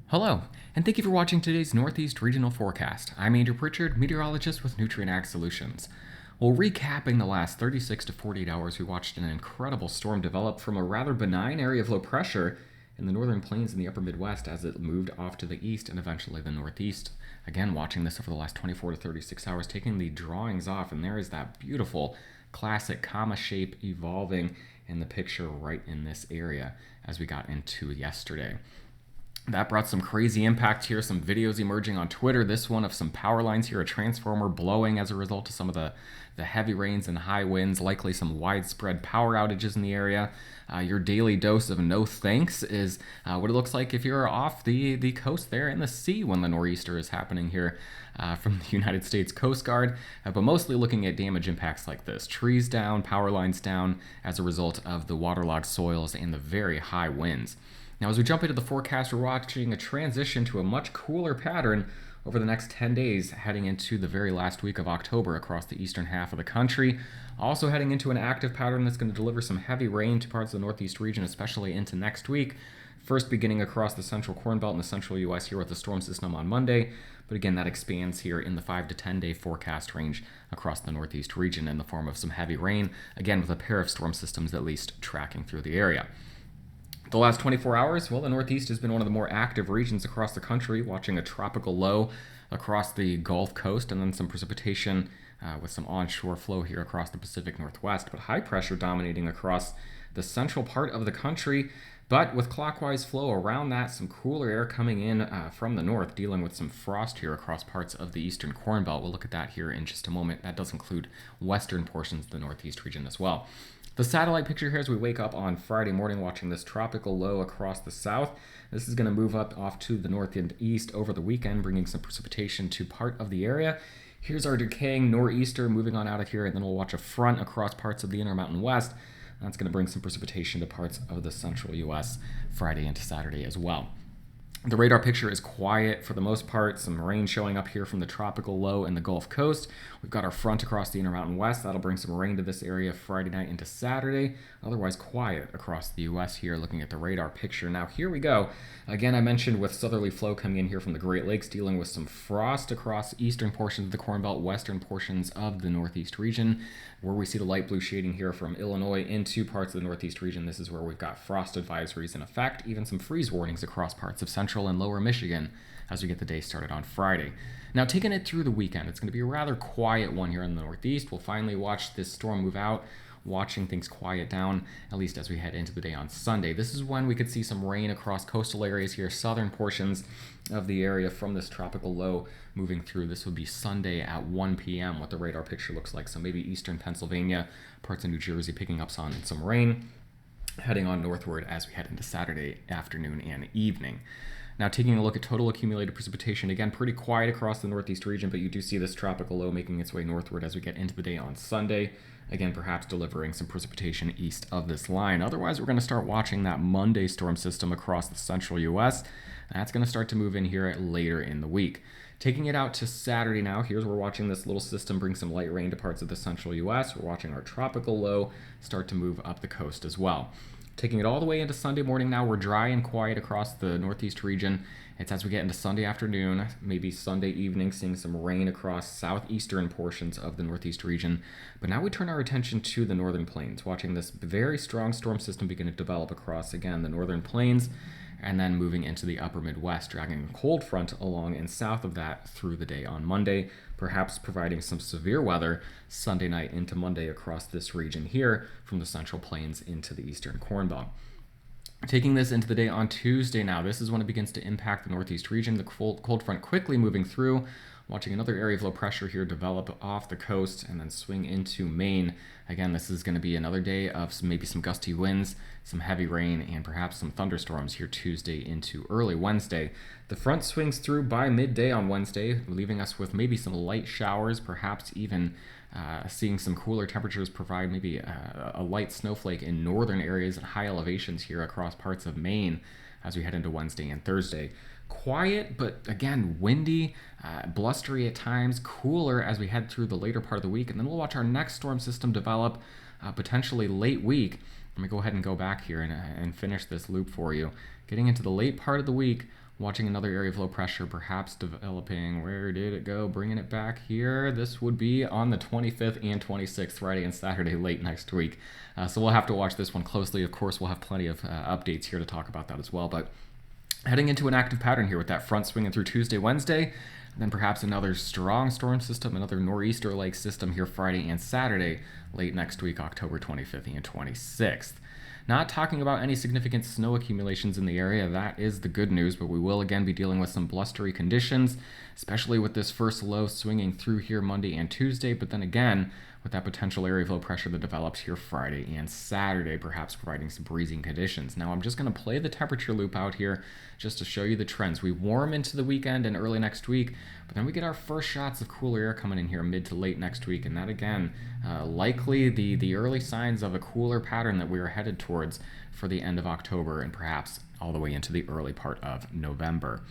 Hello, and thank you for watching today's Northeast Regional Forecast. I'm Andrew Pritchard, meteorologist with Nutrien Ag Solutions. Well, recapping the last 36 to 48 hours, we watched an incredible storm develop from a rather benign area of low pressure in the northern plains in the upper Midwest as it moved off to the east and eventually the northeast. Again, watching this over the last 24 to 36 hours, taking the drawings off, and there is that beautiful classic comma shape evolving in the picture right in this area as we got into yesterday. That brought some crazy impact here, some videos emerging on Twitter. This one of some power lines here, a transformer blowing as a result of some of the heavy rains and high winds, likely some widespread power outages in the area. Your daily dose of no thanks is what it looks like if you're off the coast there in the sea when the nor'easter is happening here from the United States Coast Guard, but mostly looking at damage impacts like this. Trees down, power lines down as a result of the waterlogged soils and the very high winds. Now, as we jump into the forecast, we're watching a transition to a much cooler pattern over the next 10 days, heading into the very last week of October across the eastern half of the country. Also heading into an active pattern that's going to deliver some heavy rain to parts of the northeast region, especially into next week. First beginning across the central Corn Belt and the central U.S. here with the storm system on Monday. But again, that expands here in the 5 to 10 day forecast range across the northeast region in the form of some heavy rain, again with a pair of storm systems at least tracking through the area. The last 24 hours, well, the Northeast has been one of the more active regions across the country, watching a tropical low across the Gulf Coast and then some precipitation with some onshore flow here across the Pacific Northwest, but high pressure dominating across the central part of the country. But with clockwise flow around that, some cooler air coming in from the north, dealing with some frost here across parts of the eastern Corn Belt. We'll look at that here in just a moment. That does include western portions of the Northeast region as well. The satellite picture here as we wake up on Friday morning watching this tropical low across the south. This is going to move up off to the north and east over the weekend, bringing some precipitation to part of the area. Here's our decaying nor'easter moving on out of here, and then we'll watch a front across parts of the Intermountain West. That's going to bring some precipitation to parts of the central U.S. Friday into Saturday as well. The radar picture is quiet for the most part. Some rain showing up here from the tropical low in the Gulf Coast. We've got our front across the Intermountain West. That'll bring some rain to this area Friday night into Saturday. Otherwise quiet across the U.S. here looking at the radar picture. Now here we go. Again, I mentioned with southerly flow coming in here from the Great Lakes, dealing with some frost across eastern portions of the Corn Belt, western portions of the Northeast region. Where we see the light blue shading here from Illinois into parts of the Northeast region, this is where we've got frost advisories in effect, even some freeze warnings across parts of central and lower Michigan as we get the day started on Friday. Now, taking it through the weekend, it's going to be a rather quiet one here in the Northeast. We'll finally watch this storm move out, watching things quiet down, at least as we head into the day on Sunday. This is when we could see some rain across coastal areas here, southern portions of the area from this tropical low moving through. This would be Sunday at 1 p.m. what the radar picture looks like. So maybe eastern Pennsylvania, parts of New Jersey picking up some rain, heading on northward as we head into Saturday afternoon and evening. Now, taking a look at total accumulated precipitation, again, pretty quiet across the Northeast region, but you do see this tropical low making its way northward as we get into the day on Sunday. Again, perhaps delivering some precipitation east of this line. Otherwise, we're going to start watching that Monday storm system across the central U.S. That's going to start to move in here later in the week. Taking it out to Saturday now, here's where we're watching this little system bring some light rain to parts of the central U.S. We're watching our tropical low start to move up the coast as well. Taking it all the way into Sunday morning now, we're dry and quiet across the Northeast region. It's as we get into Sunday afternoon, maybe Sunday evening, seeing some rain across southeastern portions of the Northeast region. But now we turn our attention to the northern plains, watching this very strong storm system begin to develop across, again, the northern plains, and then moving into the upper Midwest, dragging a cold front along and south of that through the day on Monday, perhaps providing some severe weather Sunday night into Monday across this region here from the central plains into the eastern Corn Belt. Taking this into the day on Tuesday now, this is when it begins to impact the Northeast region. The cold front quickly moving through, watching another area of low pressure here develop off the coast and then swing into Maine. Again, this is going to be another day of maybe some gusty winds, some heavy rain, and perhaps some thunderstorms here Tuesday into early Wednesday. The front swings through by midday on Wednesday, leaving us with maybe some light showers, perhaps even seeing some cooler temperatures provide maybe a light snowflake in northern areas at high elevations here across parts of Maine as we head into Wednesday and Thursday. Quiet, but again, windy, blustery at times, cooler as we head through the later part of the week. And then we'll watch our next storm system develop potentially late week. Let me go ahead and go back here and finish this loop for you. Getting into the late part of the week, Watching another area of low pressure perhaps developing. Where did it go? Bringing it back here. This would be on the 25th and 26th, Friday and Saturday late next week. So we'll have to watch this one closely. Of course, we'll have plenty of updates here to talk about that as well. But heading into an active pattern here with that front swinging through Tuesday, Wednesday, and then perhaps another strong storm system, another nor'easter-like system here Friday and Saturday late next week, October 25th and 26th. Not talking about any significant snow accumulations in the area, that is the good news, but we will again be dealing with some blustery conditions, especially with this first low swinging through here Monday and Tuesday, but then again, with that potential area of low pressure that develops here Friday and Saturday, perhaps providing some breezing conditions. Now I'm just going to play the temperature loop out here just to show you the trends. We warm into the weekend and early next week, but then we get our first shots of cooler air coming in here mid to late next week, and that again, likely the early signs of a cooler pattern that we are headed towards for the end of October and perhaps all the way into the early part of November.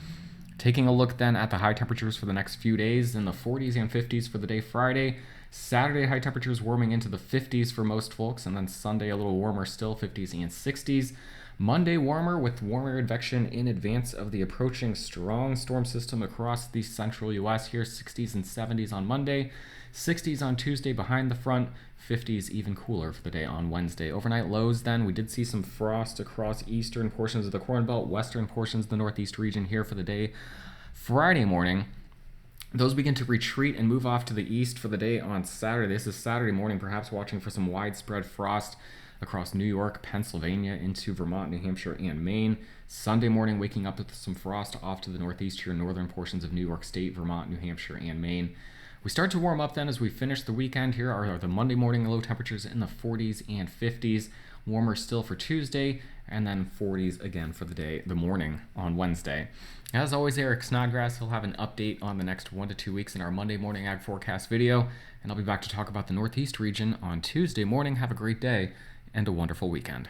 Taking a look then at the high temperatures for the next few days, in the 40s and 50s for the day Friday. Saturday high temperatures warming into the 50s for most folks, and then Sunday a little warmer still, 50s and 60s. Monday warmer with warmer advection in advance of the approaching strong storm system across the central U.S. here, 60s and 70s on Monday, 60s on Tuesday behind the front, 50s even cooler for the day on Wednesday. Overnight lows then, we did see some frost across eastern portions of the Corn Belt, western portions of the Northeast region here for the day. Friday morning, those begin to retreat and move off to the east for the day on Saturday. This is Saturday morning, perhaps watching for some widespread frost across New York, Pennsylvania, into Vermont, New Hampshire, and Maine. Sunday morning, waking up with some frost off to the northeast here, northern portions of New York State, Vermont, New Hampshire, and Maine. We start to warm up then as we finish the weekend. Here are the Monday morning low temperatures in the 40s and 50s. Warmer still for Tuesday, and then 40s again for the morning on Wednesday. As always, Eric Snodgrass will have an update on the next 1 to 2 weeks in our Monday morning ag forecast video, and I'll be back to talk about the Northeast region on Tuesday morning. Have a great day and a wonderful weekend.